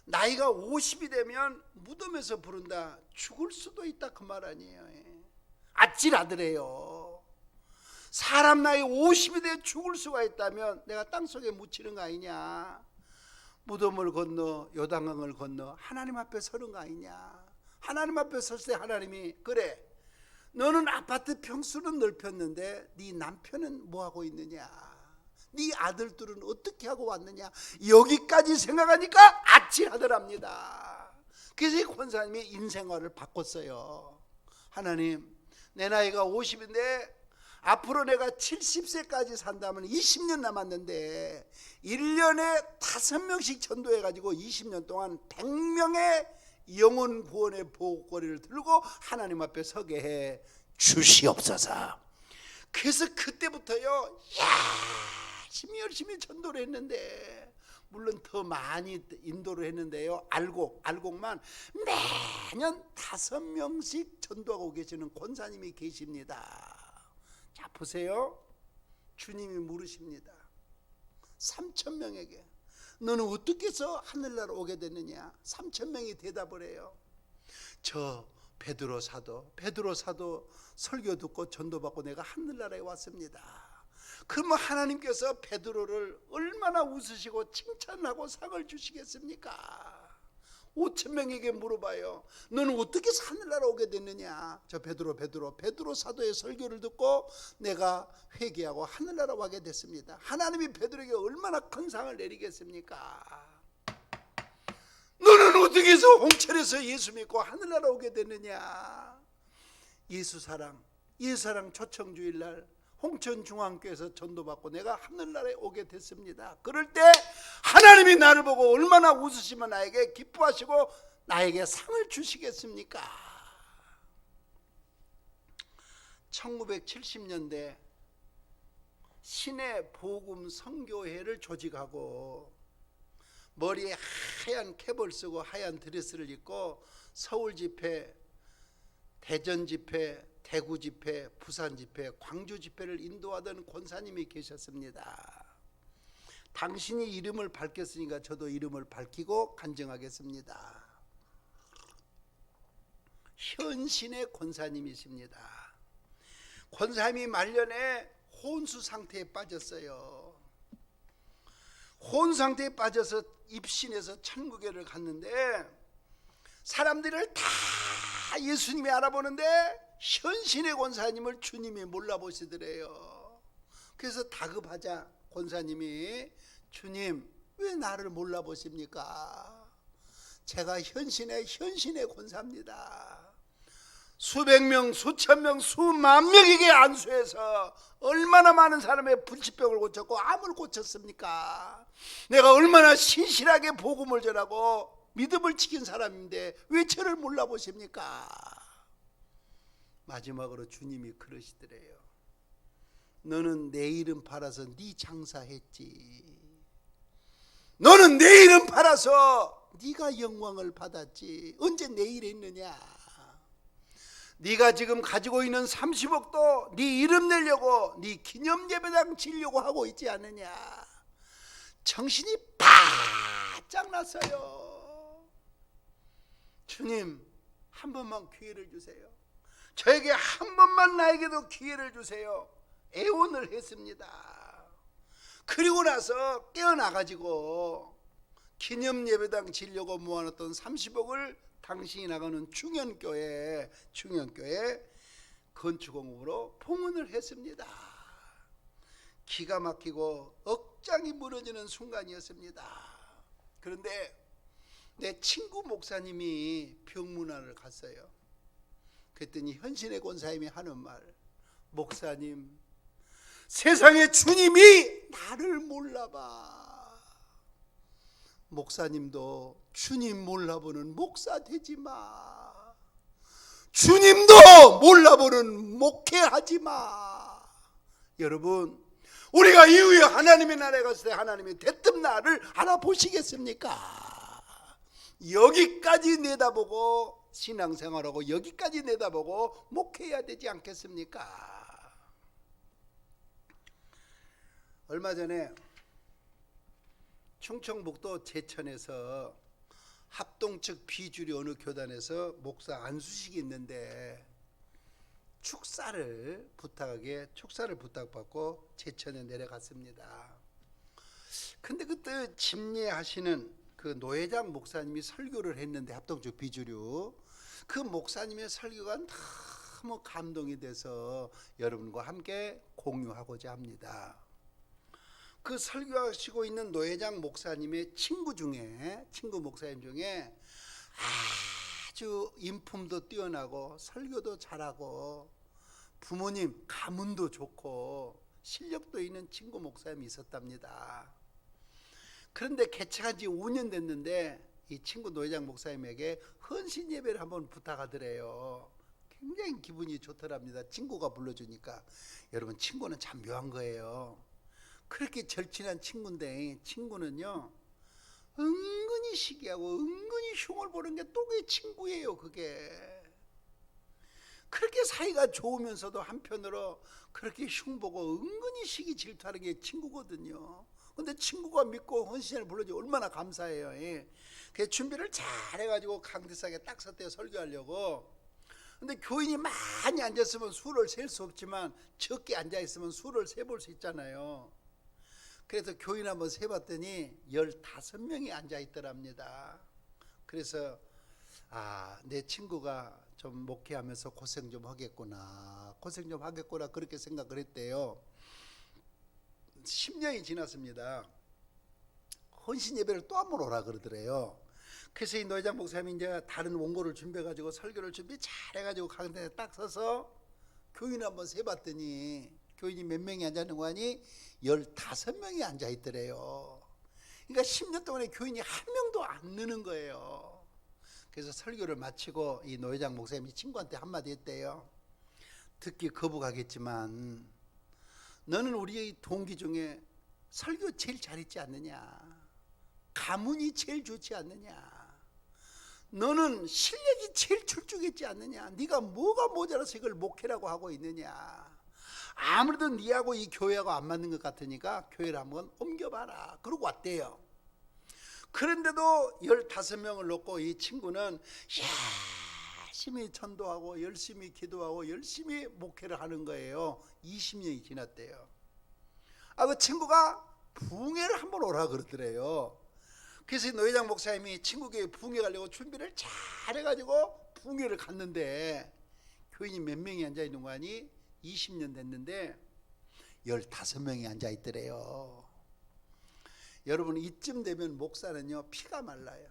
나이가 50이 되면 무덤에서 부른다. 죽을 수도 있다 그 말 아니에요. 아찔하더래요. 사람 나이 50이 돼 죽을 수가 있다면 내가 땅속에 묻히는 거 아니냐? 무덤을 건너 요단강을 건너 하나님 앞에 서는 거 아니냐? 하나님 앞에 섰을 때 하나님이 그래, 너는 아파트 평수는 넓혔는데 네 남편은 뭐하고 있느냐? 네 아들들은 어떻게 하고 왔느냐? 여기까지 생각하니까 아찔하더랍니다. 그래서 이 권사님이 인생관을 바꿨어요. 하나님, 내 나이가 50인데 앞으로 내가 70세까지 산다면 20년 남았는데 1년에 5명씩 전도해가지고 20년 동안 100명의 영혼 구원의 보고거리를 들고 하나님 앞에 서게 해 주시옵소서. 그래서 그때부터요 열심히 전도를 했는데, 물론 더 많이 인도를 했는데요, 알곡만 매년 5명씩 전도하고 계시는 권사님이 계십니다. 자 보세요. 주님이 물으십니다. 3,000명에게 너는 어떻게 해서 하늘나라 오게 됐느냐? 3,000명이 대답을 해요. 저 베드로 사도 설교 듣고 전도받고 내가 하늘나라에 왔습니다. 그러면 하나님께서 베드로를 얼마나 웃으시고 칭찬하고 상을 주시겠습니까? 5,000명에게 물어봐요. 너는 어떻게 해서 하늘나라 오게 됐느냐? 저 베드로 사도의 설교를 듣고 내가 회개하고 하늘나라 오게 됐습니다. 하나님이 베드로에게 얼마나 큰 상을 내리겠습니까? 너는 어떻게 해서 홍천에서 예수 믿고 하늘나라 오게 됐느냐? 예수사랑 초청주일날 홍천중앙교회에서 전도받고 내가 하늘나라에 오게 됐습니다. 그럴 때 하나님이 나를 보고 얼마나 웃으시면 나에게 기뻐하시고 나에게 상을 주시겠습니까? 1970년대 신의 복음 선교회를 조직하고 머리에 하얀 캡을 쓰고 하얀 드레스를 입고 서울 집회, 대전 집회, 대구 집회, 부산 집회, 광주 집회를 인도하던 권사님이 계셨습니다. 당신이 이름을 밝혔으니까 저도 이름을 밝히고 간증하겠습니다. 현신의 권사님이십니다. 권사님이 말년에 혼수 상태에 빠졌어요. 혼 상태에 빠져서 입신해서 천국에를 갔는데 사람들을 다 예수님이 알아보는데 현신의 권사님을 주님이 몰라보시더래요. 그래서 다급하자 권사님이 주님 왜 나를 몰라보십니까? 제가 현신의 권사입니다. 수백 명, 수천 명, 수만 명에게 안수해서 얼마나 많은 사람의 불치병을 고쳤고 암을 고쳤습니까? 내가 얼마나 신실하게 복음을 전하고 믿음을 지킨 사람인데 왜 저를 몰라보십니까? 마지막으로 주님이 그러시더래요. 너는 내 이름 팔아서 네 장사했지. 너는 내 이름 팔아서 네가 영광을 받았지. 언제 내 일에 있느냐? 네가 지금 가지고 있는 30억도 네 이름 내려고 네 기념예배당 지려고 하고 있지 않느냐? 정신이 바짝 났어요. 주님 한 번만 기회를 주세요. 저에게 한 번만 나에게도 기회를 주세요. 애원을 했습니다. 그리고 나서 깨어나가지고 기념예배당 지려고 모아놨던 30억을 당신이 나가는 충현교회 건축공으로 봉헌을 했습니다. 기가 막히고 억장이 무너지는 순간이었습니다. 그런데 내 친구 목사님이 병문안을 갔어요. 그랬더니 현신의 권사님이 하는 말, 목사님 세상에 주님이 나를 몰라봐. 목사님도 주님 몰라보는 목사 되지 마. 주님도 몰라보는 목회하지 마. 여러분 우리가 이후에 하나님의 나라에 갔을 때 하나님이 대뜸 나를 알아보시겠습니까? 여기까지 내다보고 신앙생활하고 여기까지 내다보고 목회해야 되지 않겠습니까? 얼마 전에 충청북도 제천에서 합동 측 비주류 어느 교단에서 목사 안수식이 있는데 축사를 부탁받고 제천에 내려갔습니다. 근데 그때 집례하시는 그 노회장 목사님이 설교를 했는데 합동 측 비주류 그 목사님의 설교가 너무 감동이 돼서 여러분과 함께 공유하고자 합니다. 그 설교하시고 있는 노회장 목사님의 친구 목사님 중에 아주 인품도 뛰어나고 설교도 잘하고 부모님 가문도 좋고 실력도 있는 친구 목사님이 있었답니다. 그런데 개척한 지 5년 됐는데 이 친구 노회장 목사님에게 헌신 예배를 한번 부탁하더래요. 굉장히 기분이 좋더랍니다. 친구가 불러주니까. 여러분 친구는 참 묘한 거예요. 그렇게 절친한 친구인데 친구는요 은근히 시기하고 은근히 흉을 보는 게 또 그게 친구예요. 그게 그렇게 사이가 좋으면서도 한편으로 그렇게 흉보고 은근히 시기 질투하는 게 친구거든요. 근데 친구가 믿고 헌신을 불러주고 얼마나 감사해요. 그래서 준비를 잘 해가지고 강대상에 딱 섰대요. 설교하려고. 근데 교인이 많이 앉았으면 수를 셀 수 없지만 적게 앉아있으면 수를 세볼 수 있잖아요. 그래서 교인 한번 세봤더니 15명이 앉아있더랍니다. 그래서 내 친구가 좀 목회하면서 고생 좀 하겠구나 그렇게 생각을 했대요. 10년이 지났습니다. 헌신 예배를 또 한 번 오라 그러더래요. 그래서 이 노회장 목사님이 이제 다른 원고를 준비해가지고 설교를 준비 잘 해가지고 강단에 딱 서서 교인 한번 세봤더니 교인이 몇 명이 앉아있는 거 아니? 15명이 앉아있더래요. 그러니까 10년 동안에 교인이 한 명도 안 느는 거예요. 그래서 설교를 마치고 이 노회장 목사님이 친구한테 한마디 했대요. 듣기 거부가겠지만 너는 우리의 동기 중에 설교 제일 잘했지 않느냐? 가문이 제일 좋지 않느냐? 너는 실력이 제일 출중했지 않느냐? 네가 뭐가 모자라서 이걸 목회라고 하고 있느냐? 아무래도 네하고 이 교회하고 안 맞는 것 같으니까 교회를 한번 옮겨봐라. 그러고 왔대요. 그런데도 15명을 놓고 이 친구는 열심히 전도하고 열심히 기도하고 열심히 목회를 하는 거예요. 20년이 지났대요. 그 친구가 부흥회를 한번 오라 그러더래요. 그래서 노회장 목사님이 친구 교회 부흥회 가려고 준비를 잘 해가지고 부흥회를 갔는데 교인이 몇 명이 앉아있는 거 아니? 20년 됐는데 15명이 앉아 있더래요. 여러분, 이쯤 되면 목사는요 피가 말라요.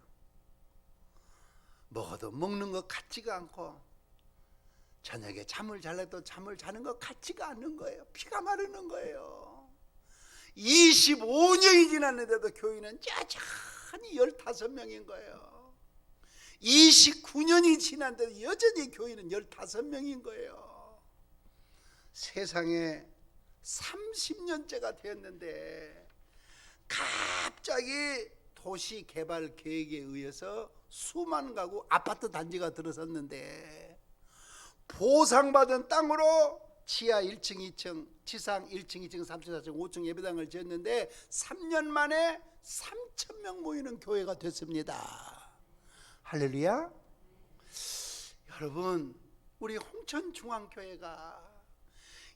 먹어도 먹는 것 같지가 않고 저녁에 잠을 잘래도 잠을 자는 것 같지가 않는 거예요. 피가 마르는 거예요. 25년이 지났는데도 교인은 여전히 15명인 거예요. 29년이 지났는데도 여전히 교인은 15명인 거예요. 세상에 30년째가 되었는데 갑자기 도시 개발 계획에 의해서 수만 가구 아파트 단지가 들어섰는데 보상받은 땅으로 지하 1층, 2층, 지상 1층, 2층, 3층, 4층, 5층 예배당을 지었는데 3년 만에 3,000명 모이는 교회가 됐습니다. 할렐루야. 여러분, 우리 홍천중앙교회가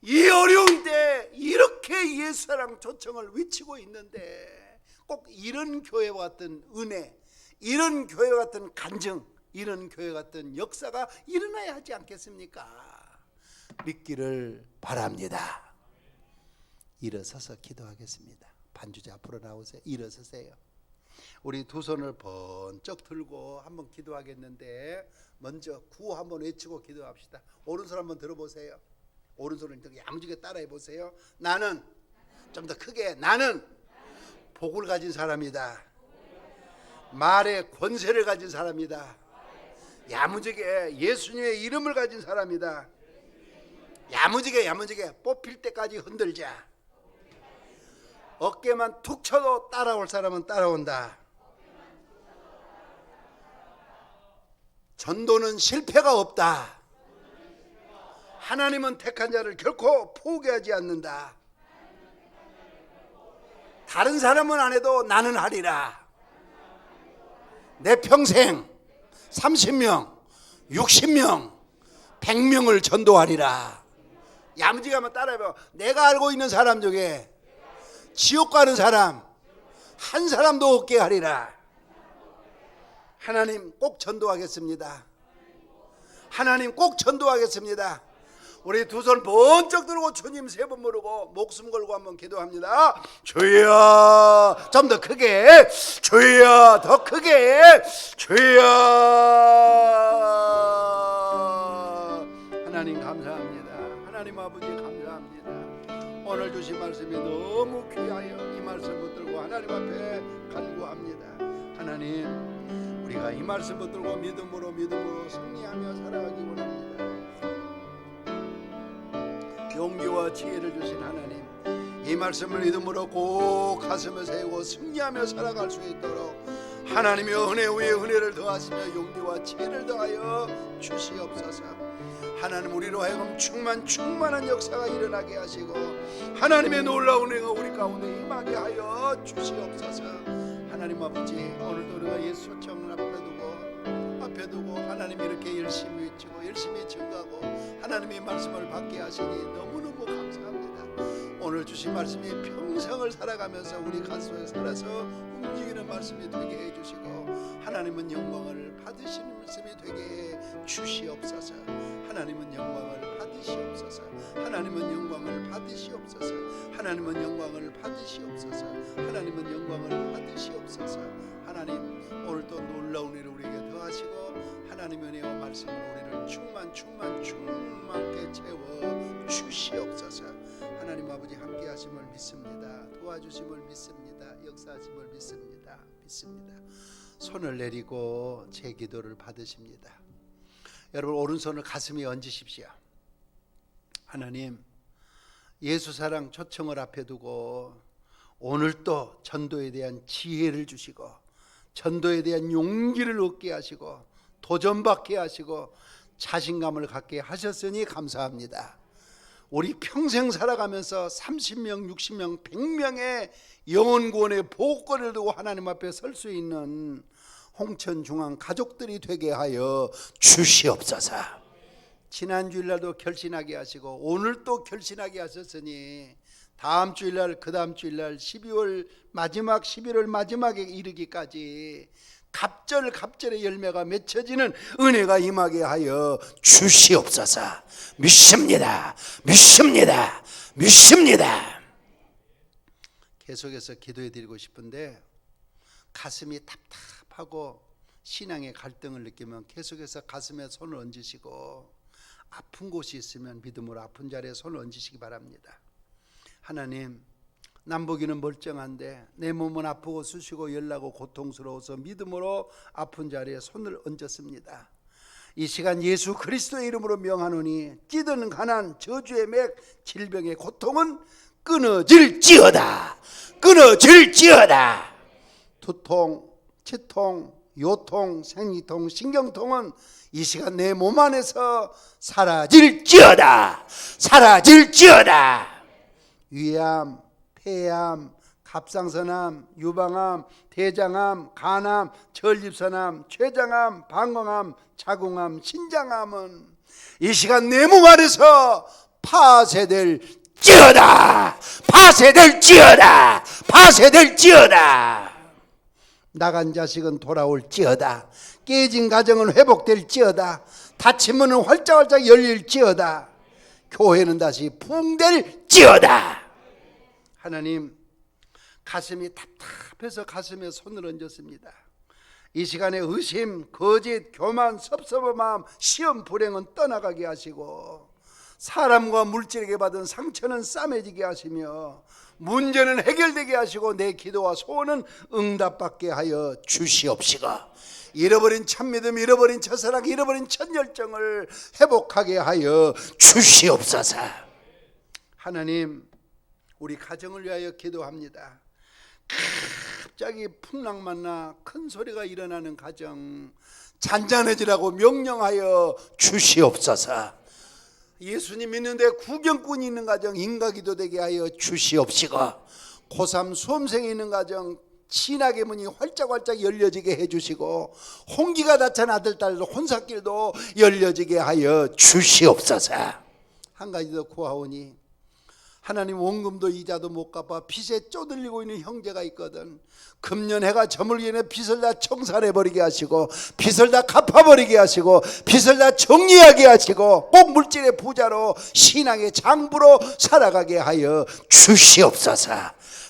이 어려운 때 이렇게 예수사랑 초청을 외치고 있는데 꼭 이런 교회와 같은 은혜, 이런 교회 같은 간증, 이런 교회 같은 역사가 일어나야 하지 않겠습니까? 믿기를 바랍니다. 일어서서 기도하겠습니다. 반주자 앞으로 나오세요. 일어서세요. 우리 두 손을 번쩍 들고 한번 기도하겠는데 먼저 구호 한번 외치고 기도합시다. 오른손 한번 들어보세요. 오른손을 야무지게 따라해 보세요. 나는, 좀 더 크게, 나는 복을 가진 사람이다. 말의 권세를 가진 사람이다. 야무지게 예수님의 이름을 가진 사람이다. 야무지게 뽑힐 때까지 흔들자. 어깨만 툭 쳐도 따라올 사람은 따라온다. 전도는 실패가 없다. 하나님은 택한 자를 결코 포기하지 않는다. 다른 사람은 안 해도 나는 하리라. 내 평생 30명, 60명, 100명을 전도하리라. 야무지게 한번 따라해봐. 내가 알고 있는 사람 중에 지옥 가는 사람 한 사람도 없게 하리라. 하나님 꼭 전도하겠습니다. 하나님 꼭 전도하겠습니다. 우리 두 손 번쩍 들고 주님 세 번 부르고 목숨 걸고 한번 기도합니다. 주여, 좀 더 크게, 주여, 더 크게, 주여. 하나님 감사합니다. 하나님 아버지 감사합니다. 오늘 주신 말씀이 너무 귀하여 이 말씀 붙들고 하나님 앞에 간구합니다. 하나님, 우리가 이 말씀 붙들고 믿음으로 승리하며 살아가기 원합니다. 용기와 지혜를 주신 하나님, 이 말씀을 믿음으로 꼭 가슴에 세우고 승리하며 살아갈 수 있도록 하나님의 은혜 위에 은혜를 더하시며 용기와 지혜를 더하여 주시옵소서. 하나님, 우리로 하여금 충만한 역사가 일어나게 하시고 하나님의 놀라운 은혜가 우리 가운데 임하게 하여 주시옵소서. 하나님 아버지, 오늘도 우리가 예수 초청을 앞에 두고 하나님 이렇게 열심히 외치고 열심히 증거하고 하나님의 말씀을 받게 하시니 너무너무 감사합니다. 오늘 주신 말씀이 평생을 살아가면서 우리 가슴에 살아서 움직이는 말씀이 되게 해주시고 하나님은 영광을 받으시는 말씀이 되게 해 주시옵소서. 하나님은 영광을 받으시옵소서. 하나님은 영광을 받으시옵소서. 하나님은 영광을 받으시옵소서. 하나님은 영광을 받으시옵소서. 하나님, 오늘 또 놀라운 일을 우리에게 더하시고 하나님의 은혜와 말씀으로 우리를 충만케 채워 주시옵소서. 하나님 아버지 함께 하심을 믿습니다. 도와주심을 믿습니다. 역사하심을 믿습니다. 손을 내리고 제 기도를 받으십니다. 여러분, 오른손을 가슴에 얹으십시오. 하나님, 예수사랑 초청을 앞에 두고 오늘 또 전도에 대한 지혜를 주시고 전도에 대한 용기를 얻게 하시고 도전받게 하시고 자신감을 갖게 하셨으니 감사합니다. 우리 평생 살아가면서 30명, 60명, 100명의 영혼구원의 보호권을 두고 하나님 앞에 설 수 있는 홍천중앙 가족들이 되게 하여 주시옵소서. 지난 주일날도 결신하게 하시고 오늘 또 결신하게 하셨으니 다음 주일날, 그 다음 주일날, 12월 마지막, 11월 마지막에 이르기까지 갑절의 열매가 맺혀지는 은혜가 임하게 하여 주시옵소서. 믿습니다. 믿습니다. 계속해서 기도해 드리고 싶은데 가슴이 답답하고 신앙의 갈등을 느끼면 계속해서 가슴에 손을 얹으시고 아픈 곳이 있으면 믿음으로 아픈 자리에 손을 얹으시기 바랍니다. 하나님, 남보기는 멀쩡한데 내 몸은 아프고 쑤시고 열나고 고통스러워서 믿음으로 아픈 자리에 손을 얹었습니다. 이 시간 예수 그리스도의 이름으로 명하노니 찌든 가난, 저주의 맥, 질병의 고통은 끊어질지어다. 끊어질지어다. 두통, 치통, 요통, 생리통, 신경통은 이 시간 내 몸 안에서 사라질지어다. 사라질지어다. 위암, 폐암, 갑상선암, 유방암, 대장암, 간암, 전립선암, 췌장암, 방광암, 자궁암, 신장암은 이 시간 내 몸 안에서 파쇄될지어다. 파쇄될지어다. 파쇄될지어다. 나간 자식은 돌아올지어다. 깨진 가정은 회복될지어다. 닫힌 문은 활짝활짝 열릴지어다. 교회는 다시 부흥될지어다. 하나님, 가슴이 답답해서 가슴에 손을 얹었습니다. 이 시간에 의심, 거짓, 교만, 섭섭한 마음, 시험, 불행은 떠나가게 하시고 사람과 물질에게 받은 상처는 싸매지게 하시며 문제는 해결되게 하시고 내 기도와 소원은 응답받게 하여 주시옵시고 잃어버린 참믿음, 잃어버린 첫사랑, 잃어버린 첫열정을 회복하게 하여 주시옵소서. 하나님, 우리 가정을 위하여 기도합니다. 갑자기 풍랑만 나 큰 소리가 일어나는 가정 잔잔해지라고 명령하여 주시옵소서. 예수님 믿는데 구경꾼이 있는 가정 인가기도 되게 하여 주시옵시고 고3 수험생이 있는 가정 신학의 문이 활짝활짝 열려지게 해주시고 홍기가 닫힌 아들딸도 혼사길도 열려지게 하여 주시옵소서. 한 가지 더 구하오니 하나님, 원금도 이자도 못 갚아 빚에 쪼들리고 있는 형제가 있거든. 금년 해가 저물기 전에 빚을 다 청산해버리게 하시고 빚을 다 갚아버리게 하시고 빚을 다 정리하게 하시고 꼭 물질의 부자로 신앙의 장부로 살아가게 하여 주시옵소서.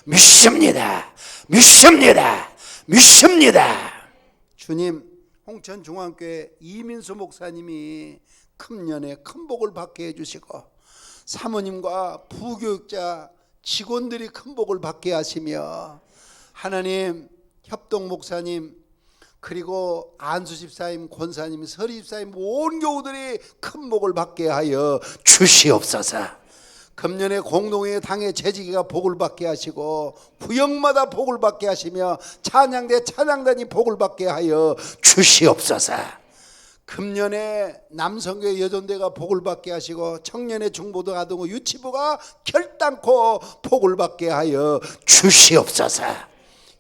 믿습니다. 믿습니다. 믿습니다. 주님, 홍천중앙교회 이민수 목사님이 금년에 큰 복을 받게 해주시고 사모님과 부교육자 직원들이 큰 복을 받게 하시며 하나님, 협동 목사님 그리고 안수 집사님, 권사님, 서리 집사님 온 교우들이 큰 복을 받게 하여 주시옵소서. 금년에 공동회 당의 재직이가 복을 받게 하시고 구역마다 복을 받게 하시며 찬양대 찬양단이 복을 받게 하여 주시옵소서. 금년에 남성교회 여전대가 복을 받게 하시고 청년의 중보도 아동의 유치부가 결단코 복을 받게 하여 주시옵소서.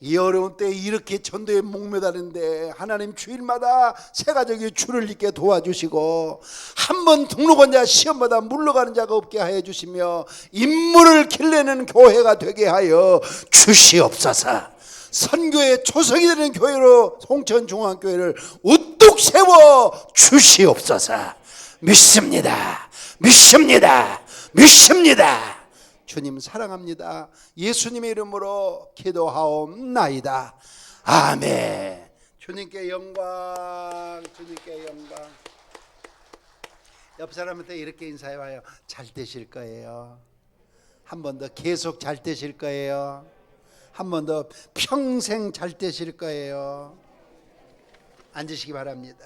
이 어려운 때에 이렇게 전도에 목매다는데 하나님 주일마다 새가족이 주를 잇게 도와주시고 한 번 등록한 자 시험마다 물러가는 자가 없게 하여 주시며 인물을 길러내는 교회가 되게 하여 주시옵소서. 선교의 초석이 되는 교회로 홍천중앙교회를 우뚝 세워 주시옵소서. 믿습니다. 믿습니다. 믿습니다. 주님 사랑합니다. 예수님의 이름으로 기도하옵나이다. 아멘. 주님께 영광, 주님께 영광. 옆 사람한테 이렇게 인사해봐요. 잘 되실 거예요. 한 번 더 계속 잘 되실 거예요. 한 번 더 평생 잘 되실 거예요. 앉으시기 바랍니다.